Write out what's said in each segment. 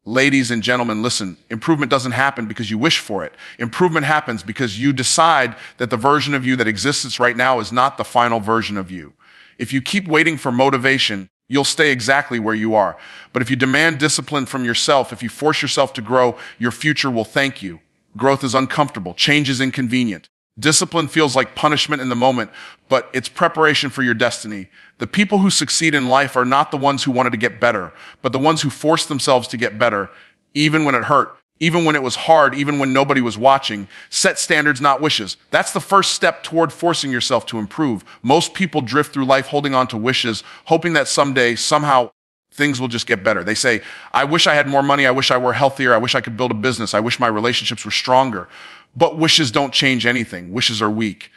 Ladies and gentlemen, listen, improvement doesn't happen because you wish for it. Improvement happens because you decide that the version of you that exists right now is not the final version of you. If you keep waiting for motivation, you'll stay exactly where you are. But if you demand discipline from yourself, if you force yourself to grow, your future will thank you. Growth is uncomfortable. Change is inconvenient. Discipline feels like punishment in the moment, but it's preparation for your destiny. The people who succeed in life are not the ones who wanted to get better, but the ones who forced themselves to get better, even when it hurt, even when it was hard, even when nobody was watching. Set standards, not wishes. That's the first step toward forcing yourself to improve. Most people drift through life holding on to wishes, hoping that someday, somehow, things will just get better. They say, I wish I had more money. I wish I were healthier. I wish I could build a business. I wish my relationships were stronger. But wishes don't change anything. Wishes are weak.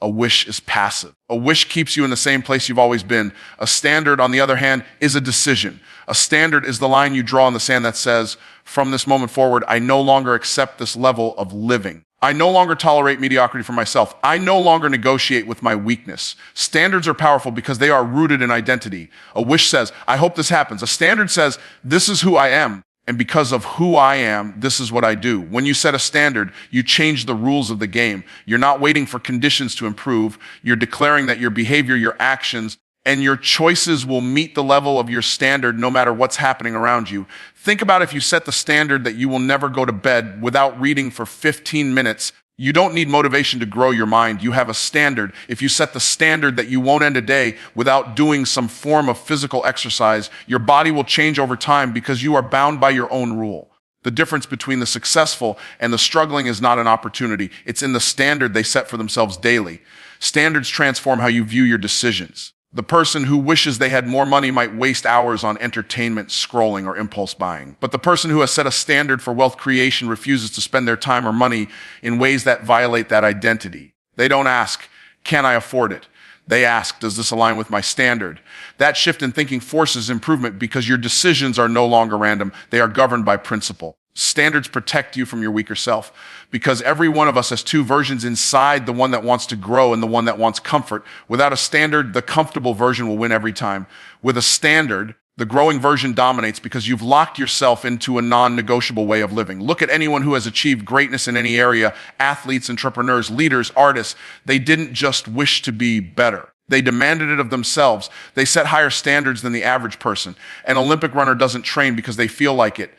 A wish is passive. A wish keeps you in the same place you've always been. A standard, on the other hand, is a decision. A standard is the line you draw in the sand that says, from this moment forward, I no longer accept this level of living. I no longer tolerate mediocrity for myself. I no longer negotiate with my weakness. Standards are powerful because they are rooted in identity. A wish says, I hope this happens. A standard says, this is who I am. And because of who I am, this is what I do. When you set a standard, you change the rules of the game. You're not waiting for conditions to improve. You're declaring that your behavior, your actions, and your choices will meet the level of your standard no matter what's happening around you. Think about if you set the standard that you will never go to bed without reading for 15 minutes. You don't need motivation to grow your mind. You have a standard. If you set the standard that you won't end a day without doing some form of physical exercise, your body will change over time because you are bound by your own rule. The difference between the successful and the struggling is not an opportunity. It's in the standard they set for themselves daily. Standards transform how you view your decisions. The person who wishes they had more money might waste hours on entertainment, scrolling, or impulse buying. But the person who has set a standard for wealth creation refuses to spend their time or money in ways that violate that identity. They don't ask, can I afford it? They ask, does this align with my standard? That shift in thinking forces improvement because your decisions are no longer random. They are governed by principle. Standards protect you from your weaker self because every one of us has two versions inside, the one that wants to grow and the one that wants comfort. Without a standard, the comfortable version will win every time. With a standard, the growing version dominates because you've locked yourself into a non-negotiable way of living. Look at anyone who has achieved greatness in any area, athletes, entrepreneurs, leaders, artists. They didn't just wish to be better. They demanded it of themselves. They set higher standards than the average person. An Olympic runner doesn't train because they feel like it.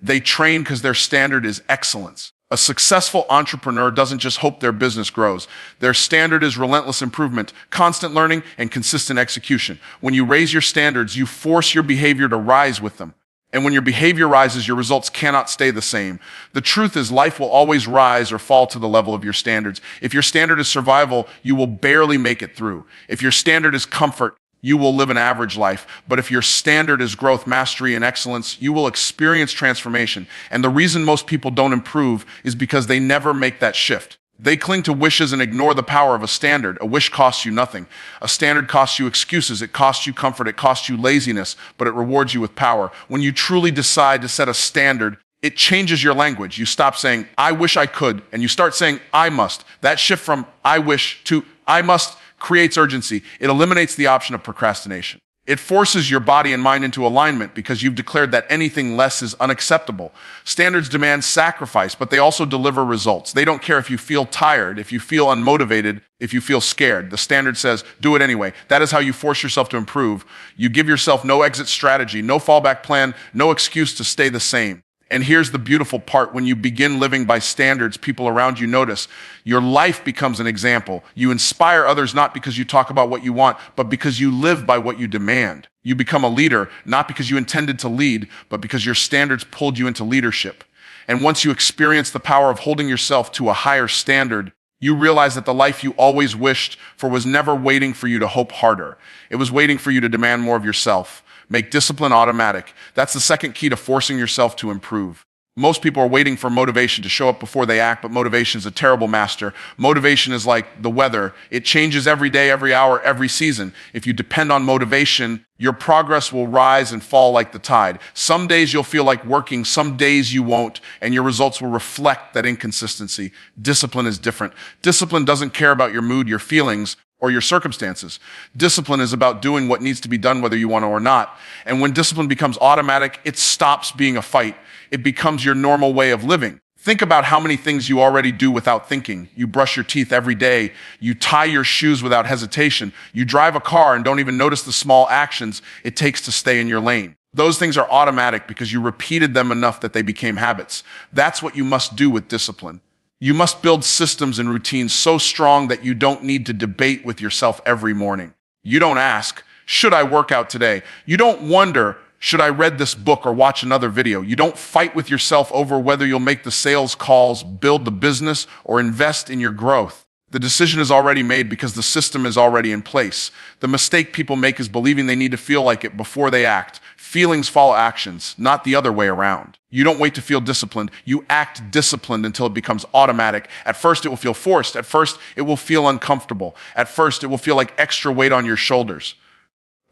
They train because their standard is excellence. A successful entrepreneur doesn't just hope their business grows. Their standard is relentless improvement, constant learning, and consistent execution. When you raise your standards, you force your behavior to rise with them. And when your behavior rises, your results cannot stay the same. The truth is, life will always rise or fall to the level of your standards. If your standard is survival, you will barely make it through. If your standard is comfort, you will live an average life. But if your standard is growth, mastery, and excellence, you will experience transformation. And the reason most people don't improve is because they never make that shift. They cling to wishes and ignore the power of a standard. A wish costs you nothing. A standard costs you excuses. It costs you comfort. It costs you laziness, but it rewards you with power. When you truly decide to set a standard, it changes your language. You stop saying, I wish I could, and you start saying, I must. That shift from I wish to I must creates urgency. It eliminates the option of procrastination. It forces your body and mind into alignment because you've declared that anything less is unacceptable. Standards demand sacrifice, but they also deliver results. They don't care if you feel tired, if you feel unmotivated, if you feel scared. The standard says, do it anyway. That is how you force yourself to improve. You give yourself no exit strategy, no fallback plan, no excuse to stay the same. And here's the beautiful part. When you begin living by standards, people around you notice. Your life becomes an example. You inspire others not because you talk about what you want, but because you live by what you demand. You become a leader, not because you intended to lead, but because your standards pulled you into leadership. And once you experience the power of holding yourself to a higher standard, you realize that the life you always wished for was never waiting for you to hope harder. It was waiting for you to demand more of yourself. Make discipline automatic. That's the second key to forcing yourself to improve. Most people are waiting for motivation to show up before they act, but motivation is a terrible master. Motivation is like the weather. It changes every day, every hour, every season. If you depend on motivation, your progress will rise and fall like the tide. Some days you'll feel like working, some days you won't, and your results will reflect that inconsistency. Discipline is different. Discipline doesn't care about your mood, your feelings. or your circumstances. Discipline is about doing what needs to be done whether you want to or not. And when discipline becomes automatic, it stops being a fight. It becomes your normal way of living. Think about how many things you already do without thinking. You brush your teeth every day. You tie your shoes without hesitation. You drive a car and don't even notice the small actions it takes to stay in your lane. Those things are automatic because you repeated them enough that they became habits. That's what you must do with discipline. You must build systems and routines so strong that you don't need to debate with yourself every morning. You don't ask, should I work out today? You don't wonder, should I read this book or watch another video? You don't fight with yourself over whether you'll make the sales calls, build the business, or invest in your growth. The decision is already made because the system is already in place. The mistake people make is believing they need to feel like it before they act. Feelings follow actions, not the other way around. You don't wait to feel disciplined. You act disciplined until it becomes automatic. At first, it will feel forced. At first, it will feel uncomfortable. At first, it will feel like extra weight on your shoulders.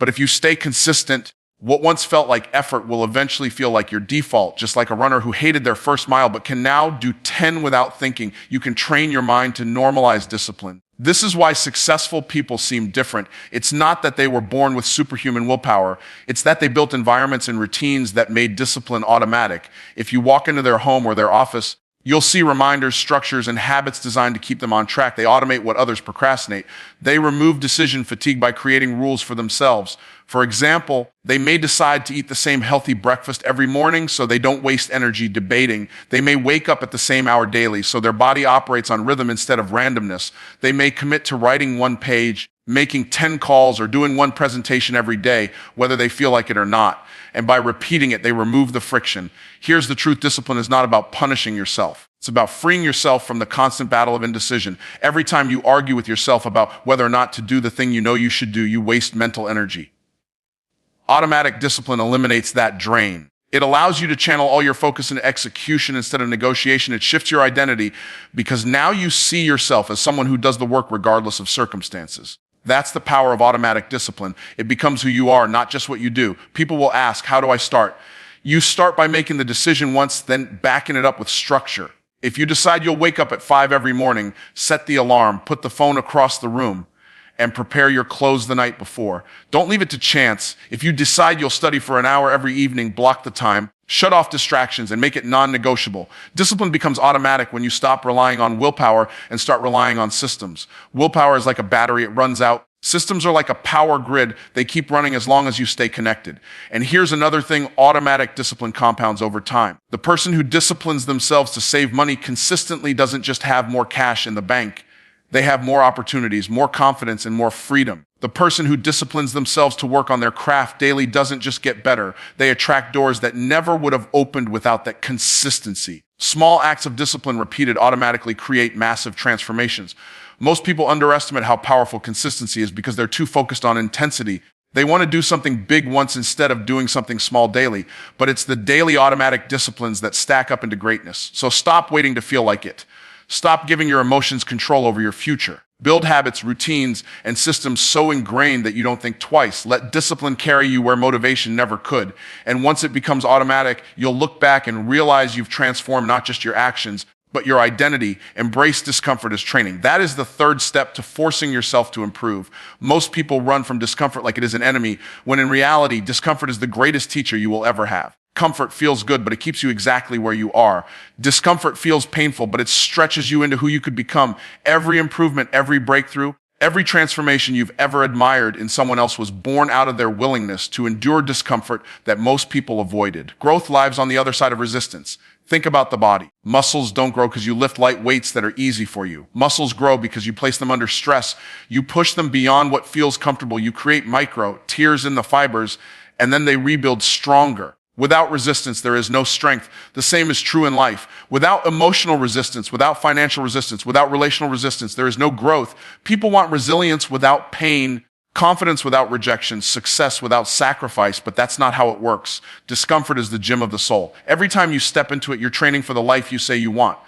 But if you stay consistent, what once felt like effort will eventually feel like your default, just like a runner who hated their first mile but can now do 10 without thinking. You can train your mind to normalize discipline. This is why successful people seem different. It's not that they were born with superhuman willpower. It's that they built environments and routines that made discipline automatic. If you walk into their home or their office, you'll see reminders, structures, and habits designed to keep them on track. They automate what others procrastinate. They remove decision fatigue by creating rules for themselves. For example, they may decide to eat the same healthy breakfast every morning so they don't waste energy debating. They may wake up at the same hour daily so their body operates on rhythm instead of randomness. They may commit to writing one page, making 10 calls, or doing one presentation every day, whether they feel like it or not. And by repeating it, they remove the friction. Here's the truth. Discipline is not about punishing yourself. It's about freeing yourself from the constant battle of indecision. Every time you argue with yourself about whether or not to do the thing you know you should do, you waste mental energy. Automatic discipline eliminates that drain. It allows you to channel all your focus into execution instead of negotiation. It shifts your identity because now you see yourself as someone who does the work regardless of circumstances. That's the power of automatic discipline. It becomes who you are, not just what you do. People will ask, how do I start? You start by making the decision once, then backing it up with structure. If you decide you'll wake up at 5 every morning, set the alarm, put the phone across the room, and prepare your clothes the night before. Don't leave it to chance. If you decide you'll study for an hour every evening, block the time, shut off distractions, and make it non-negotiable. Discipline becomes automatic when you stop relying on willpower and start relying on systems. Willpower is like a battery, it runs out. Systems are like a power grid. They keep running as long as you stay connected. And here's another thing, automatic discipline compounds over time. The person who disciplines themselves to save money consistently doesn't just have more cash in the bank. They have more opportunities, more confidence, and more freedom. The person who disciplines themselves to work on their craft daily doesn't just get better. They attract doors that never would have opened without that consistency. Small acts of discipline repeated automatically create massive transformations. Most people underestimate how powerful consistency is because they're too focused on intensity. They want to do something big once instead of doing something small daily. But it's the daily automatic disciplines that stack up into greatness. So stop waiting to feel like it. Stop giving your emotions control over your future. Build habits, routines, and systems so ingrained that you don't think twice. Let discipline carry you where motivation never could. And once it becomes automatic, you'll look back and realize you've transformed not just your actions, but your identity. Embrace discomfort as training. That is the third step to forcing yourself to improve. Most people run from discomfort like it is an enemy, when in reality, discomfort is the greatest teacher you will ever have. Comfort feels good, but it keeps you exactly where you are. Discomfort feels painful, but it stretches you into who you could become. Every improvement, every breakthrough, every transformation you've ever admired in someone else was born out of their willingness to endure discomfort that most people avoided. Growth lives on the other side of resistance. Think about the body. Muscles don't grow because you lift light weights that are easy for you. Muscles grow because you place them under stress. You push them beyond what feels comfortable. You create micro tears in the fibers, and then they rebuild stronger. Without resistance, there is no strength. The same is true in life. Without emotional resistance, without financial resistance, without relational resistance, there is no growth. People want resilience without pain, confidence without rejection, success without sacrifice, but that's not how it works. Discomfort is the gym of the soul. Every time you step into it, you're training for the life you say you want.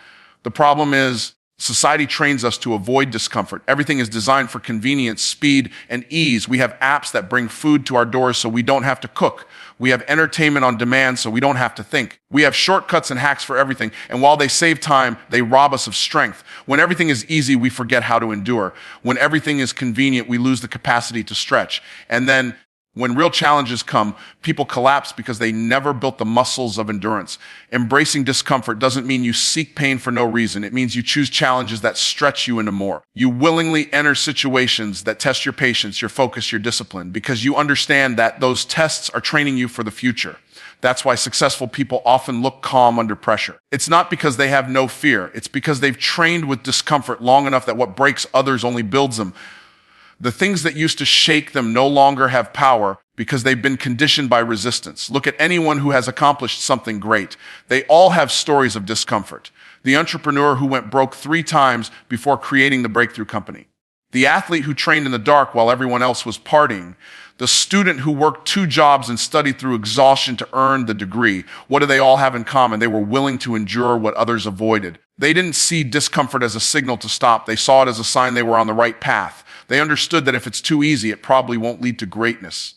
The problem is, Society trains us to avoid discomfort. Everything is designed for convenience, speed, and ease. We have apps that bring food to our doors so we don't have to cook. We have entertainment on demand so we don't have to think. We have shortcuts and hacks for everything. And while they save time, they rob us of strength. When everything is easy, we forget how to endure. When everything is convenient, we lose the capacity to stretch. And then when real challenges come, people collapse because they never built the muscles of endurance. Embracing discomfort doesn't mean you seek pain for no reason. It means you choose challenges that stretch you into more. You willingly enter situations that test your patience, your focus, your discipline, because you understand that those tests are training you for the future. That's why successful people often look calm under pressure. It's not because they have no fear. It's because they've trained with discomfort long enough that what breaks others only builds them. The things that used to shake them no longer have power because they've been conditioned by resistance. Look at anyone who has accomplished something great. They all have stories of discomfort. The entrepreneur who went broke 3 times before creating the breakthrough company. The athlete who trained in the dark while everyone else was partying. The student who worked 2 jobs and studied through exhaustion to earn the degree. What do they all have in common? They were willing to endure what others avoided. They didn't see discomfort as a signal to stop. They saw it as a sign they were on the right path. They understood that if it's too easy, it probably won't lead to greatness.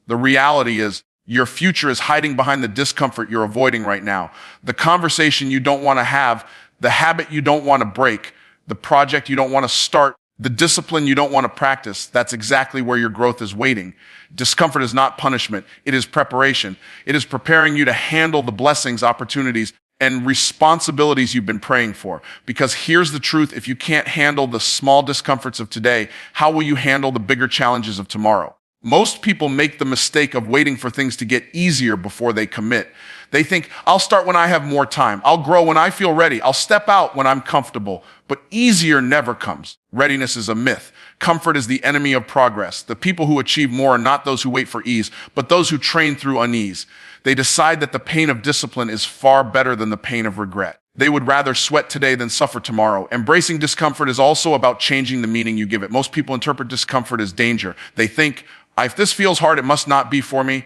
The reality is, your future is hiding behind the discomfort you're avoiding right now. The conversation you don't want to have, the habit you don't want to break, the project you don't want to start, the discipline you don't want to practice, that's exactly where your growth is waiting. Discomfort is not punishment. It is preparation. It is preparing you to handle the blessings, opportunities, and responsibilities you've been praying for. Because here's the truth, if you can't handle the small discomforts of today, how will you handle the bigger challenges of tomorrow? Most people make the mistake of waiting for things to get easier before they commit. They think, I'll start when I have more time. I'll grow when I feel ready. I'll step out when I'm comfortable. But easier never comes. Readiness is a myth. Comfort is the enemy of progress. The people who achieve more are not those who wait for ease, but those who train through unease. They decide that the pain of discipline is far better than the pain of regret. They would rather sweat today than suffer tomorrow. Embracing discomfort is also about changing the meaning you give it. Most people interpret discomfort as danger. They think, if this feels hard, it must not be for me.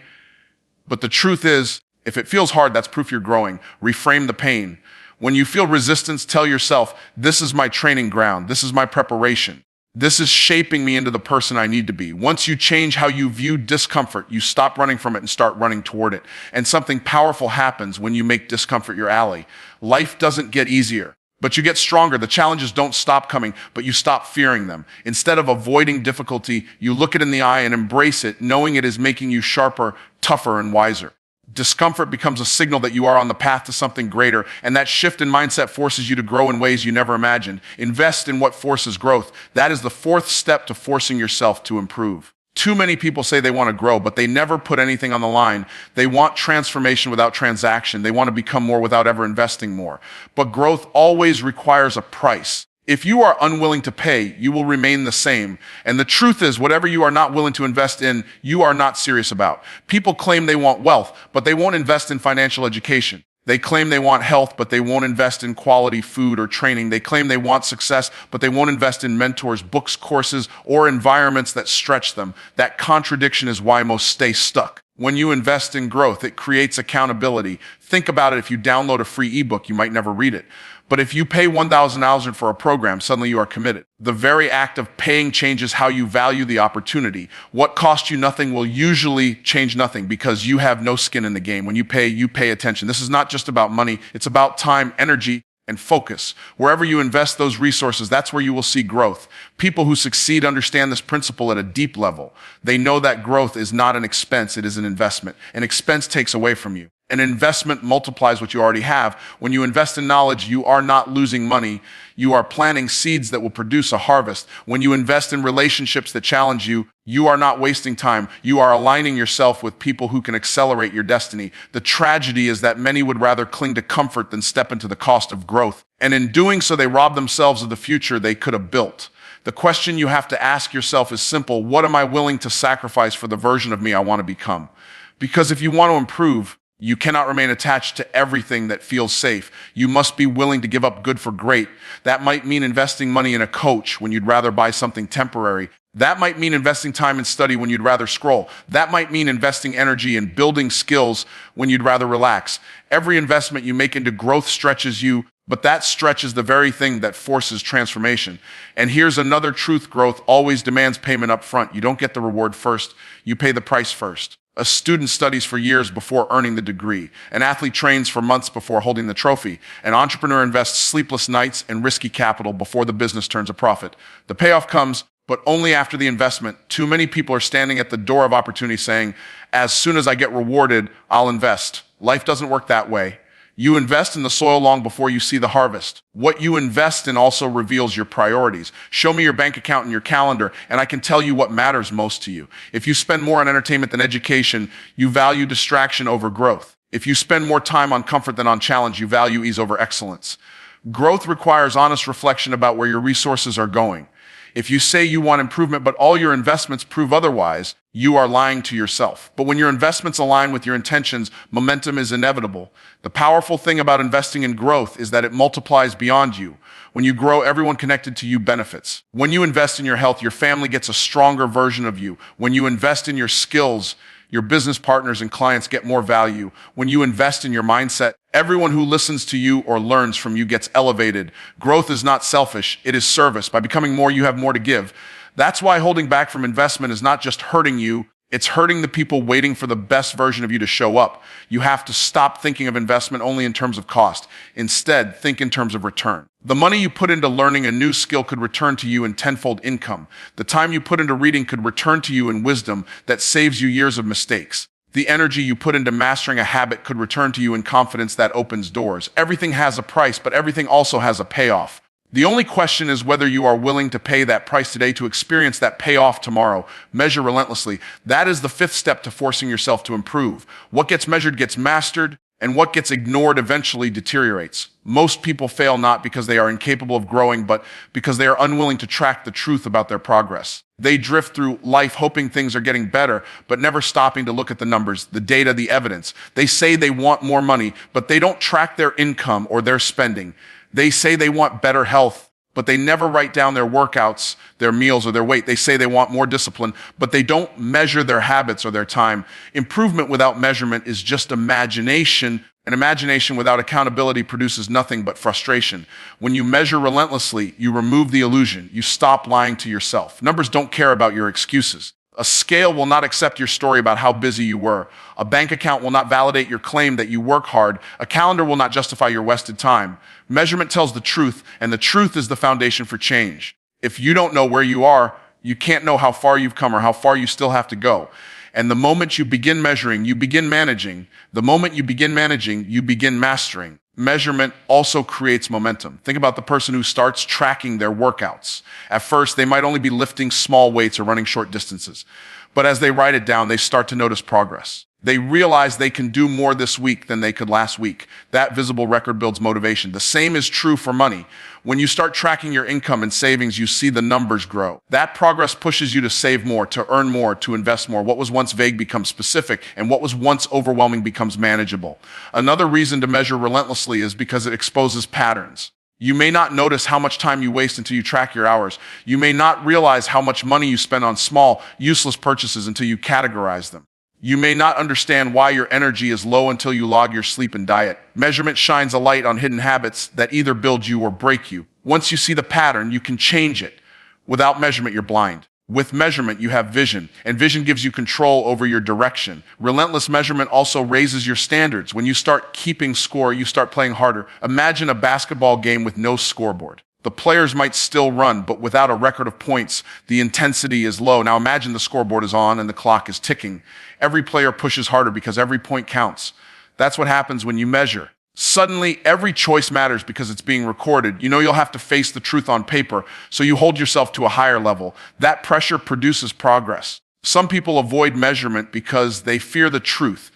But the truth is, if it feels hard, that's proof you're growing. Reframe the pain. When you feel resistance, tell yourself, this is my training ground. This is my preparation. This is shaping me into the person I need to be. Once you change how you view discomfort, you stop running from it and start running toward it. And something powerful happens when you make discomfort your ally. Life doesn't get easier, but you get stronger. The challenges don't stop coming, but you stop fearing them. Instead of avoiding difficulty, you look it in the eye and embrace it, knowing it is making you sharper, tougher, and wiser. Discomfort becomes a signal that you are on the path to something greater, and that shift in mindset forces you to grow in ways you never imagined. Invest in what forces growth. That is the 4th step to forcing yourself to improve. Too many people say they want to grow, but they never put anything on the line. They want transformation without transaction. They want to become more without ever investing more. But growth always requires a price. If you are unwilling to pay, you will remain the same. And the truth is, whatever you are not willing to invest in, you are not serious about. People claim they want wealth, but they won't invest in financial education. They claim they want health, but they won't invest in quality food or training. They claim they want success, but they won't invest in mentors, books, courses, or environments that stretch them. That contradiction is why most stay stuck. When you invest in growth, it creates accountability. Think about it. If you download a free ebook, you might never read it. But if you pay $1,000 for a program, suddenly you are committed. The very act of paying changes how you value the opportunity. What cost you nothing will usually change nothing because you have no skin in the game. When you pay attention. This is not just about money. It's about time, energy, and focus. Wherever you invest those resources, that's where you will see growth. People who succeed understand this principle at a deep level. They know that growth is not an expense, it is an investment. An expense takes away from you. An investment multiplies what you already have. When you invest in knowledge, you are not losing money. You are planting seeds that will produce a harvest. When you invest in relationships that challenge you, you are not wasting time. You are aligning yourself with people who can accelerate your destiny. The tragedy is that many would rather cling to comfort than step into the cost of growth. And in doing so, they rob themselves of the future they could have built. The question you have to ask yourself is simple. What am I willing to sacrifice for the version of me I want to become? Because if you want to improve, you cannot remain attached to everything that feels safe. You must be willing to give up good for great. That might mean investing money in a coach when you'd rather buy something temporary. That might mean investing time in study when you'd rather scroll. That might mean investing energy in building skills when you'd rather relax. Every investment you make into growth stretches you, but that stretch is the very thing that forces transformation. And here's another truth: growth always demands payment up front. You don't get the reward first, you pay the price first. A student studies for years before earning the degree. An athlete trains for months before holding the trophy. An entrepreneur invests sleepless nights and risky capital before the business turns a profit. The payoff comes, but only after the investment. Too many people are standing at the door of opportunity saying, as soon as I get rewarded, I'll invest. Life doesn't work that way. You invest in the soil long before you see the harvest. What you invest in also reveals your priorities. Show me your bank account and your calendar, and I can tell you what matters most to you. If you spend more on entertainment than education, you value distraction over growth. If you spend more time on comfort than on challenge, you value ease over excellence. Growth requires honest reflection about where your resources are going. If you say you want improvement, but all your investments prove otherwise, you are lying to yourself. But when your investments align with your intentions, momentum is inevitable. The powerful thing about investing in growth is that it multiplies beyond you. When you grow, everyone connected to you benefits. When you invest in your health, your family gets a stronger version of you. When you invest in your skills, your business partners and clients get more value. When you invest in your mindset, everyone who listens to you or learns from you gets elevated. Growth is not selfish, it is service. By becoming more, you have more to give. That's why holding back from investment is not just hurting you, it's hurting the people waiting for the best version of you to show up. You have to stop thinking of investment only in terms of cost. Instead, think in terms of return. The money you put into learning a new skill could return to you in tenfold income. The time you put into reading could return to you in wisdom that saves you years of mistakes. The energy you put into mastering a habit could return to you in confidence that opens doors. Everything has a price, but everything also has a payoff. The only question is whether you are willing to pay that price today to experience that payoff tomorrow. Measure relentlessly. That is the fifth step to forcing yourself to improve. What gets measured gets mastered, and what gets ignored eventually deteriorates. Most people fail not because they are incapable of growing, but because they are unwilling to track the truth about their progress. They drift through life hoping things are getting better, but never stopping to look at the numbers, the data, the evidence. They say they want more money, but they don't track their income or their spending. They say they want better health, but they never write down their workouts, their meals, or their weight. They say they want more discipline, but they don't measure their habits or their time. Improvement without measurement is just imagination, and imagination without accountability produces nothing but frustration. When you measure relentlessly, you remove the illusion. You stop lying to yourself. Numbers don't care about your excuses. A scale will not accept your story about how busy you were. A bank account will not validate your claim that you work hard. A calendar will not justify your wasted time. Measurement tells the truth, and the truth is the foundation for change. If you don't know where you are, you can't know how far you've come or how far you still have to go. And the moment you begin measuring, you begin managing. The moment you begin managing, you begin mastering. Measurement also creates momentum. Think about the person who starts tracking their workouts. At first, they might only be lifting small weights or running short distances. But as they write it down, they start to notice progress. They realize they can do more this week than they could last week. That visible record builds motivation. The same is true for money. When you start tracking your income and savings, you see the numbers grow. That progress pushes you to save more, to earn more, to invest more. What was once vague becomes specific, and what was once overwhelming becomes manageable. Another reason to measure relentlessly is because it exposes patterns. You may not notice how much time you waste until you track your hours. You may not realize how much money you spend on small, useless purchases until you categorize them. You may not understand why your energy is low until you log your sleep and diet. Measurement shines a light on hidden habits that either build you or break you. Once you see the pattern, you can change it. Without measurement, you're blind. With measurement, you have vision, and vision gives you control over your direction. Relentless measurement also raises your standards. When you start keeping score, you start playing harder. Imagine a basketball game with no scoreboard. The players might still run, but without a record of points, the intensity is low. Now imagine the scoreboard is on and the clock is ticking. Every player pushes harder because every point counts. That's what happens when you measure. Suddenly, every choice matters because it's being recorded. You know you'll have to face the truth on paper, so you hold yourself to a higher level. That pressure produces progress. Some people avoid measurement because they fear the truth.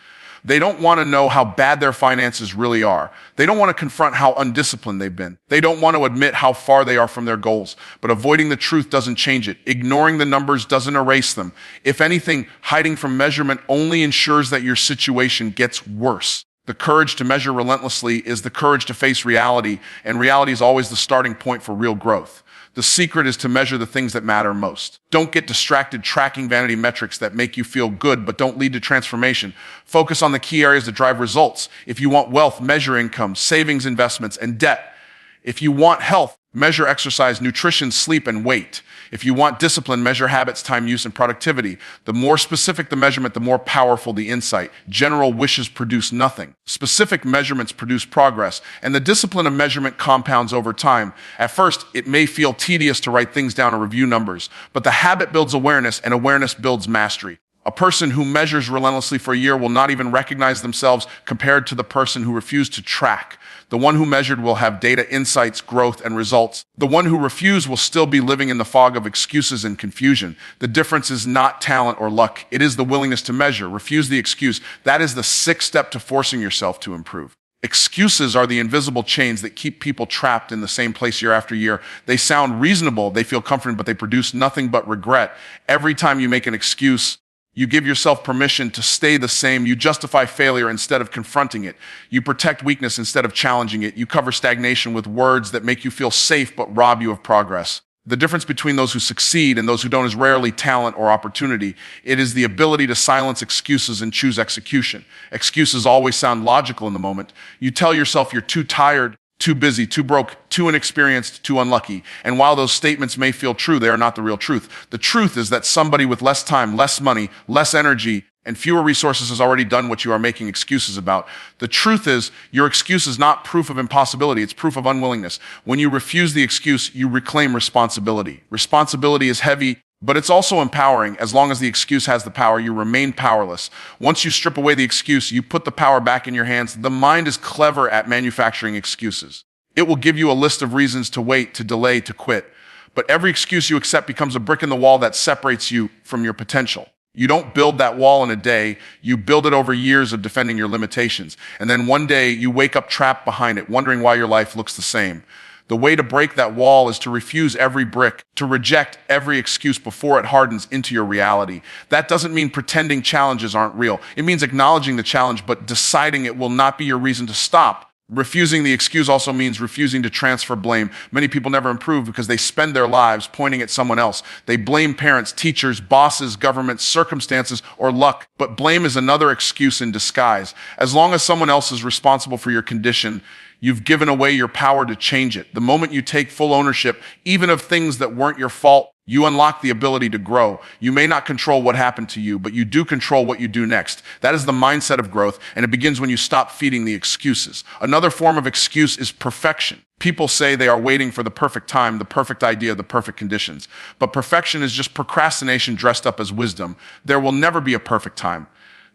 They don't want to know how bad their finances really are. They don't want to confront how undisciplined they've been. They don't want to admit how far they are from their goals. But avoiding the truth doesn't change it. Ignoring the numbers doesn't erase them. If anything, hiding from measurement only ensures that your situation gets worse. The courage to measure relentlessly is the courage to face reality, and reality is always the starting point for real growth. The secret is to measure the things that matter most. Don't get distracted tracking vanity metrics that make you feel good but don't lead to transformation. Focus on the key areas that drive results. If you want wealth, measure income, savings, investments, and debt. If you want health, measure exercise, nutrition, sleep, and weight. If you want discipline, measure habits, time use, and productivity. The more specific the measurement, the more powerful the insight. General wishes produce nothing. Specific measurements produce progress, and the discipline of measurement compounds over time. At first, it may feel tedious to write things down or review numbers, but the habit builds awareness, and awareness builds mastery. A person who measures relentlessly for a year will not even recognize themselves compared to the person who refused to track. The one who measured will have data, insights, growth, and results. The one who refused will still be living in the fog of excuses and confusion. The difference is not talent or luck. It is the willingness to measure. Refuse the excuse. That is the sixth step to forcing yourself to improve. Excuses are the invisible chains that keep people trapped in the same place year after year. They sound reasonable, they feel comforting, but they produce nothing but regret. Every time you make an excuse, you give yourself permission to stay the same. You justify failure instead of confronting it. You protect weakness instead of challenging it. You cover stagnation with words that make you feel safe but rob you of progress. The difference between those who succeed and those who don't is rarely talent or opportunity. It is the ability to silence excuses and choose execution. Excuses always sound logical in the moment. You tell yourself you're too tired, too busy, too broke, too inexperienced, too unlucky. And while those statements may feel true, they are not the real truth. The truth is that somebody with less time, less money, less energy, and fewer resources has already done what you are making excuses about. The truth is, your excuse is not proof of impossibility, it's proof of unwillingness. When you refuse the excuse, you reclaim responsibility. Responsibility is heavy, but it's also empowering. As long as the excuse has the power, you remain powerless. Once you strip away the excuse, you put the power back in your hands. The mind is clever at manufacturing excuses. It will give you a list of reasons to wait, to delay, to quit. But every excuse you accept becomes a brick in the wall that separates you from your potential. You don't build that wall in a day. You build it over years of defending your limitations. And then one day you wake up trapped behind it, wondering why your life looks the same. The way to break that wall is to refuse every brick, to reject every excuse before it hardens into your reality. That doesn't mean pretending challenges aren't real. It means acknowledging the challenge, but deciding it will not be your reason to stop. Refusing the excuse also means refusing to transfer blame. Many people never improve because they spend their lives pointing at someone else. They blame parents, teachers, bosses, governments, circumstances, or luck. But blame is another excuse in disguise. As long as someone else is responsible for your condition, you've given away your power to change it. The moment you take full ownership, even of things that weren't your fault, you unlock the ability to grow. You may not control what happened to you, but you do control what you do next. That is the mindset of growth, and it begins when you stop feeding the excuses. Another form of excuse is perfection. People say they are waiting for the perfect time, the perfect idea, the perfect conditions. But perfection is just procrastination dressed up as wisdom. There will never be a perfect time.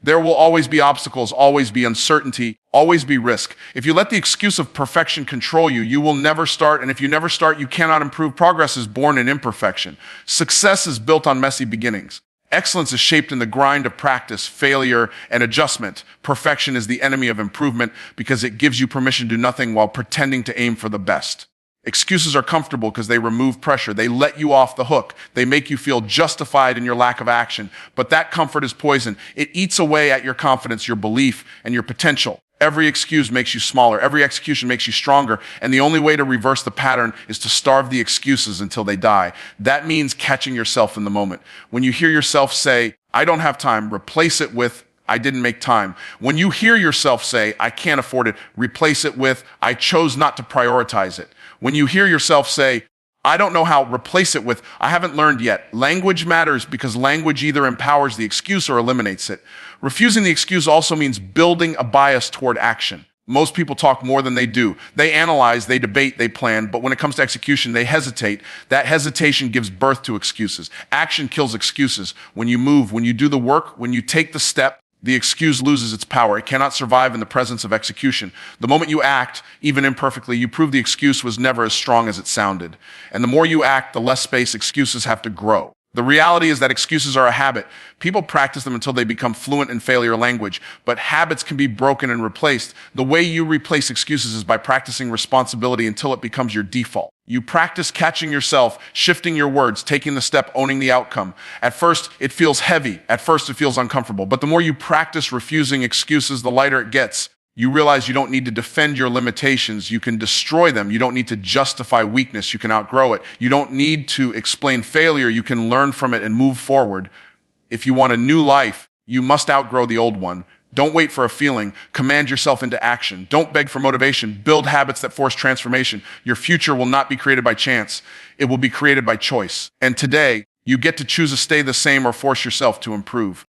There will always be obstacles, always be uncertainty, always be risk. If you let the excuse of perfection control you, you will never start. And if you never start, you cannot improve. Progress is born in imperfection. Success is built on messy beginnings. Excellence is shaped in the grind of practice, failure, and adjustment. Perfection is the enemy of improvement because it gives you permission to do nothing while pretending to aim for the best. Excuses are comfortable because they remove pressure. They let you off the hook. They make you feel justified in your lack of action. But that comfort is poison. It eats away at your confidence, your belief, and your potential. Every excuse makes you smaller. Every execution makes you stronger. And the only way to reverse the pattern is to starve the excuses until they die. That means catching yourself in the moment. When you hear yourself say, "I don't have time," replace it with, "I didn't make time." When you hear yourself say, "I can't afford it," replace it with, "I chose not to prioritize it." When you hear yourself say, "I don't know how," replace it with, "I haven't learned yet." Language matters because language either empowers the excuse or eliminates it. Refusing the excuse also means building a bias toward action. Most people talk more than they do. They analyze, they debate, they plan, but when it comes to execution, they hesitate. That hesitation gives birth to excuses. Action kills excuses. When you move, when you do the work, when you take the step, the excuse loses its power. It cannot survive in the presence of execution. The moment you act, even imperfectly, you prove the excuse was never as strong as it sounded. And the more you act, the less space excuses have to grow. The reality is that excuses are a habit. People practice them until they become fluent in failure language, but habits can be broken and replaced. The way you replace excuses is by practicing responsibility until it becomes your default. You practice catching yourself, shifting your words, taking the step, owning the outcome. At first, it feels heavy. At first, it feels uncomfortable. But the more you practice refusing excuses, the lighter it gets. You realize you don't need to defend your limitations. You can destroy them. You don't need to justify weakness. You can outgrow it. You don't need to explain failure. You can learn from it and move forward. If you want a new life, you must outgrow the old one. Don't wait for a feeling. Command yourself into action. Don't beg for motivation. Build habits that force transformation. Your future will not be created by chance. It will be created by choice. And today, you get to choose to stay the same or force yourself to improve.